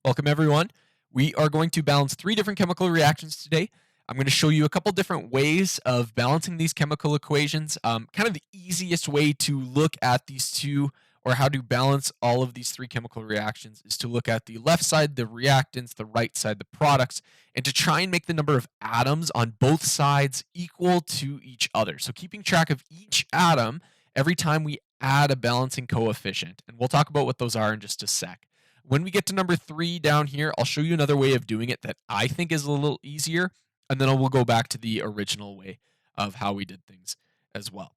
Welcome, everyone. We are going to balance three different chemical reactions today. I'm going to show you a couple different ways of balancing these chemical equations. Kind of the easiest way to look at these two or how to balance all of these three chemical reactions is to look at the left side, the reactants, the right side, the products, and to try and make the number of atoms on both sides equal to each other. So keeping track of each atom every time we add a balancing coefficient. And we'll talk about what those are in just a sec. When we get to number 3 down here, I'll show you another way of doing it that I think is a little easier, and then we'll go back to the original way of how we did things as well.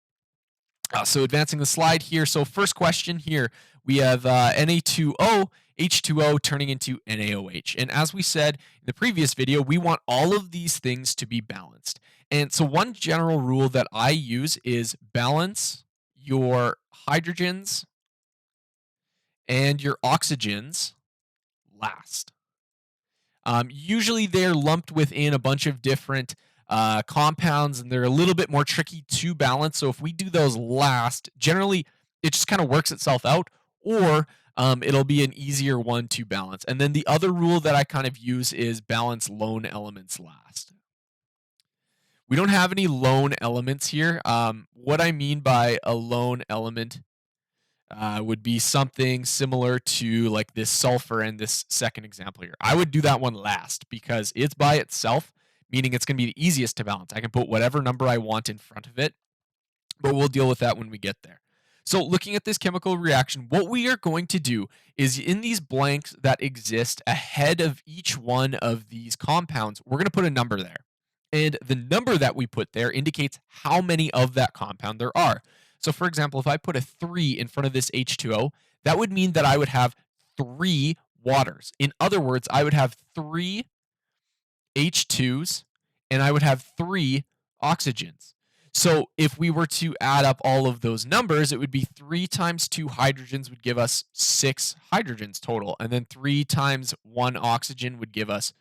So advancing the slide here. So first question here, we have Na2O, H2O turning into NaOH. And as we said in the previous video, we want all of these things to be balanced. And so one general rule that I use is balance your hydrogens and your oxygens last. Usually they're lumped within a bunch of different compounds and they're a little bit more tricky to balance. So if we do those last, generally it just kind of works itself out, or it'll be an easier one to balance. And then the other rule that I kind of use is balance lone elements last. We don't have any lone elements here. What I mean by a lone element would be something similar to like this sulfur and this second example here. I would do that one last because it's by itself, meaning it's going to be the easiest to balance. I can put whatever number I want in front of it, but we'll deal with that when we get there. So looking at this chemical reaction, what we are going to do is in these blanks that exist ahead of each one of these compounds, we're going to put a number there. And the number that we put there indicates how many of that compound there are. So for example, if I put a 3 in front of this H2O, that would mean that I would have 3 waters. In other words, I would have 3 H2s and I would have 3 oxygens. So if we were to add up all of those numbers, it would be 3 times 2 hydrogens would give us 6 hydrogens total. And then 3 times 1 oxygen would give us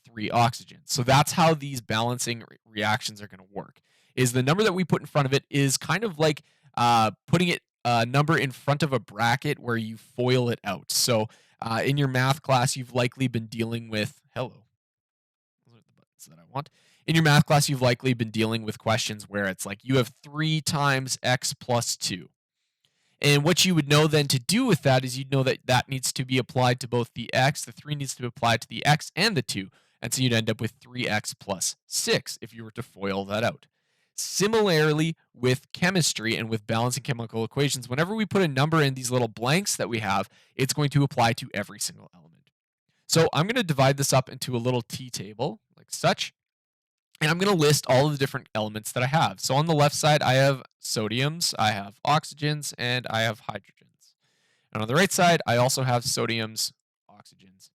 3 oxygens. So that's how these balancing reactions are going to work. Is the number that we put in front of it is kind of like putting it a number in front of a bracket where you FOIL it out. So in your math class, you've likely been dealing with, hello, those are the buttons that I want. In your math class, you've likely been dealing with questions where it's like you have 3 times x plus 2. And what you would know then to do with that is you'd know that that needs to be applied to both the x, the 3 needs to be applied to the x and the 2. And so you'd end up with 3x plus 6 if you were to FOIL that out. Similarly with chemistry and with balancing chemical equations, whenever we put a number in these little blanks that we have, it's going to apply to every single element. So I'm going to divide this up into a little T table like such. And I'm going to list all of the different elements that I have. So on the left side, I have sodiums, I have oxygens, and I have hydrogens. And on the right side, I also have sodiums, oxygens,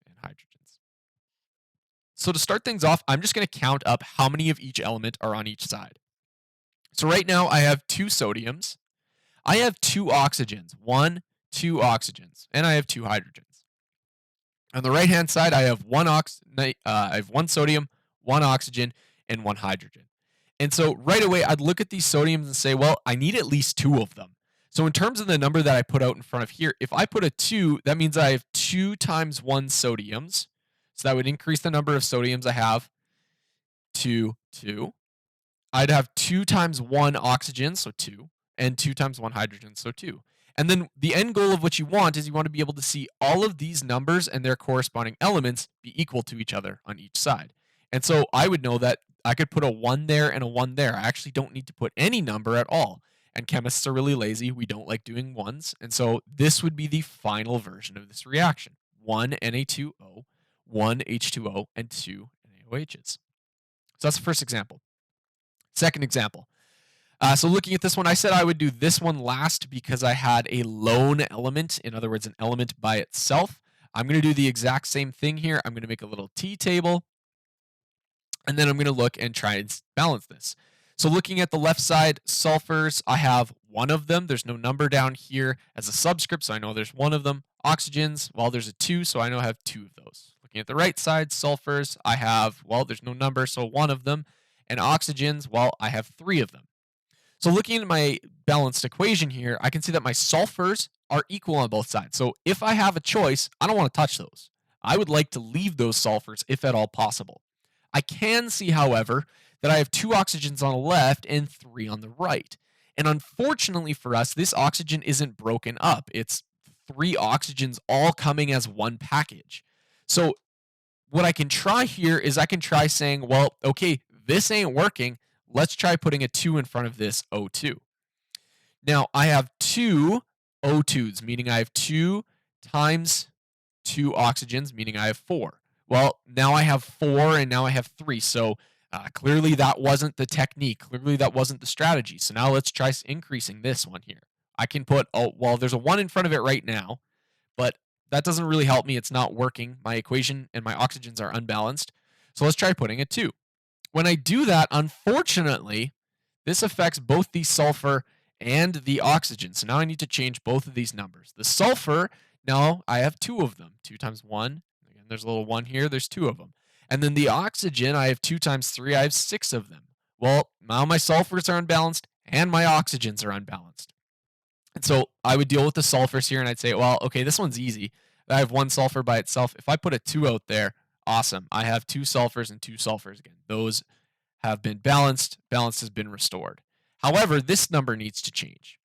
and hydrogens. So to start things off, I'm just going to count up how many of each element are on each side. So right now, I have 2 sodiums. I have 2 oxygens, 1, 2 oxygens, and I have 2 hydrogens. On the right-hand side, I have I have 1 sodium, 1 oxygen, and 1 hydrogen. And so right away, I'd look at these sodiums and say, well, I need at least 2 of them. So in terms of the number that I put out in front of here, if I put a 2, that means I have 2 times 1 sodiums. So that would increase the number of sodiums I have to 2. I'd have 2 times 1 oxygen, so 2, and 2 times 1 hydrogen, so 2. And then the end goal of what you want is you want to be able to see all of these numbers and their corresponding elements be equal to each other on each side. And so I would know that I could put a 1 there and a 1 there. I actually don't need to put any number at all. And chemists are really lazy. We don't like doing ones. And so this would be the final version of this reaction. 1 Na2O, 1 H2O, and 2 NaOHs. So that's the first example. Second example. So looking at this one, I said I would do this one last because I had a lone element. In other words, an element by itself. I'm going to do the exact same thing here. I'm going to make a little T table. And then I'm going to look and try and balance this. So looking at the left side, sulfurs, I have 1 of them. There's no number down here as a subscript, so I know there's 1 of them. Oxygens, well, there's a 2, so I know I have 2 of those. Looking at the right side, sulfurs, I have, well, there's no number, so 1 of them. And oxygens, well, I have 3 of them. So looking at my balanced equation here, I can see that my sulfurs are equal on both sides. So if I have a choice, I don't want to touch those. I would like to leave those sulfurs if at all possible. I can see, however, that I have 2 oxygens on the left and 3 on the right. And unfortunately for us, this oxygen isn't broken up. It's 3 oxygens all coming as one package. So what I can try here is I can try saying, well, okay, this ain't working. Let's try putting a 2 in front of this O2. Now, I have 2 O2s, meaning I have 2 times 2 oxygens, meaning I have 4. Well, now I have 4 and now I have 3. So clearly that wasn't the technique. Clearly that wasn't the strategy. So now let's try increasing this one here. I can put, oh, well, there's a 1 in front of it right now, but that doesn't really help me. It's not working. My equation and my oxygens are unbalanced. So let's try putting a 2. When I do that, unfortunately, this affects both the sulfur and the oxygen. So now I need to change both of these numbers. The sulfur, now I have 2 of them. 2 times 1. Again, there's a little 1 here. There's 2 of them. And then the oxygen, I have 2 times 3. I have 6 of them. Well, now my sulfurs are unbalanced and my oxygens are unbalanced. And so I would deal with the sulfurs here and I'd say, well, okay, this one's easy. I have 1 sulfur by itself. If I put a 2 out there, awesome. I have 2 sulfurs and 2 sulfurs again. Those have been balanced. Balance has been restored. However, this number needs to change.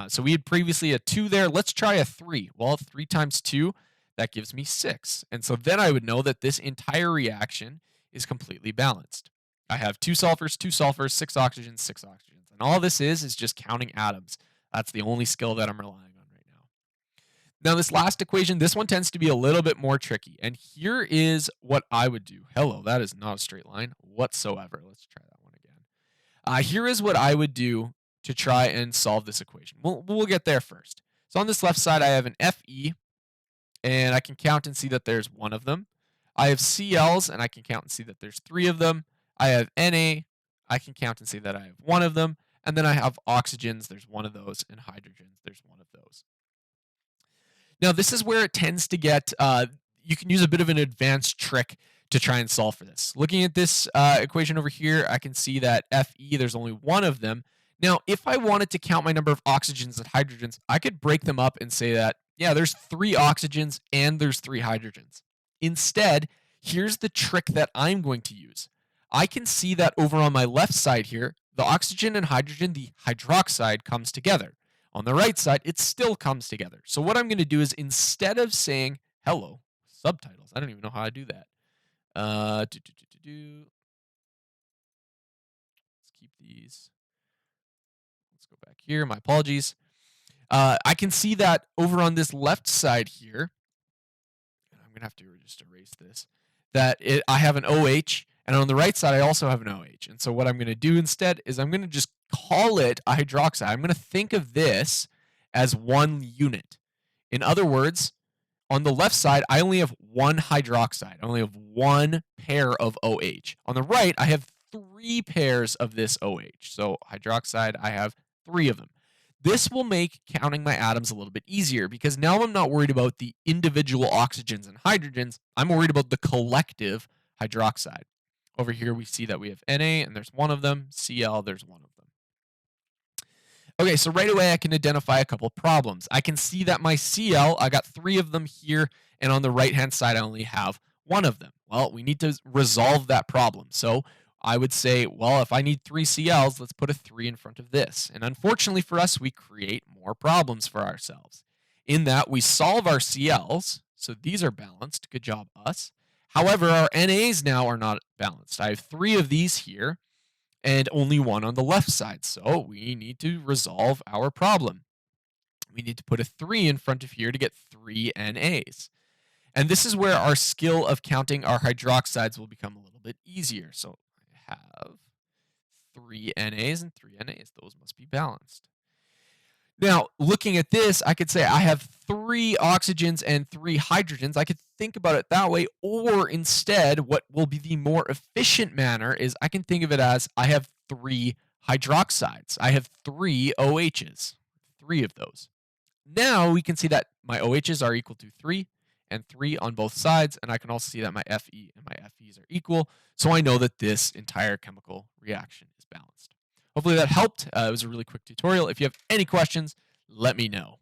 So we had previously a 2 there. Let's try a 3. Well, 3 times 2, that gives me 6. And so then I would know that this entire reaction is completely balanced. I have 2 sulfurs, 6 oxygens, 6 oxygens. And all this is just counting atoms. That's the only skill that I'm relying on right now. Now, this last equation, this one tends to be a little bit more tricky. And here is what I would do. Hello, that is not a straight line whatsoever. Let's try that one again. Here is what I would do to try and solve this equation. We'll get there first. So on this left side, I have an Fe, and I can count and see that there's 1 of them. I have Cl's, and I can count and see that there's 3 of them. I have Na, I can count and see that I have 1 of them. And then I have oxygens, there's 1 of those, and hydrogens, there's 1 of those. Now, this is where it tends to get, you can use a bit of an advanced trick to try and solve for this. Looking at this equation over here, I can see that Fe, there's only 1 of them. Now, if I wanted to count my number of oxygens and hydrogens, I could break them up and say that, yeah, there's 3 oxygens and there's 3 hydrogens. Instead, here's the trick that I'm going to use. I can see that over on my left side here, the oxygen and hydrogen, the hydroxide, comes together. On the right side, it still comes together. So what I'm going to do is instead of saying, hello, subtitles, I don't even know how to do that. Let's keep these. Let's go back here. My apologies. I can see that over on this left side here, and I'm going to have to just erase this, that I have an OH, and on the right side, I also have an OH. And so what I'm going to do instead is I'm going to just call it a hydroxide. I'm going to think of this as 1 unit. In other words, on the left side, I only have 1 hydroxide. I only have 1 pair of OH. On the right, I have 3 pairs of this OH. So hydroxide, I have 3 of them. This will make counting my atoms a little bit easier because now I'm not worried about the individual oxygens and hydrogens. I'm worried about the collective hydroxide. Over here, we see that we have Na, and there's 1 of them. Cl, there's 1 of them. Okay, so right away, I can identify a couple problems. I can see that my Cl, I got 3 of them here, and on the right-hand side, I only have 1 of them. Well, we need to resolve that problem. So I would say, well, if I need 3 Cl's, let's put a 3 in front of this. And unfortunately for us, we create more problems for ourselves. In that, we solve our Cl's, so these are balanced. Good job, us. However, our NAs now are not balanced. I have 3 of these here and only 1 on the left side. So we need to resolve our problem. We need to put a 3 in front of here to get 3 NAs. And this is where our skill of counting our hydroxides will become a little bit easier. So I have 3 NAs and 3 NAs. Those must be balanced. Now, looking at this, I could say I have 3 oxygens and 3 hydrogens. I could think about it that way, or instead, what will be the more efficient manner is I can think of it as I have 3 hydroxides. I have 3 OHs, 3 of those. Now we can see that my OHs are equal to 3 and 3 on both sides, and I can also see that my Fe and my Fes are equal, so I know that this entire chemical reaction is balanced. Hopefully that helped. It was a really quick tutorial. If you have any questions, let me know.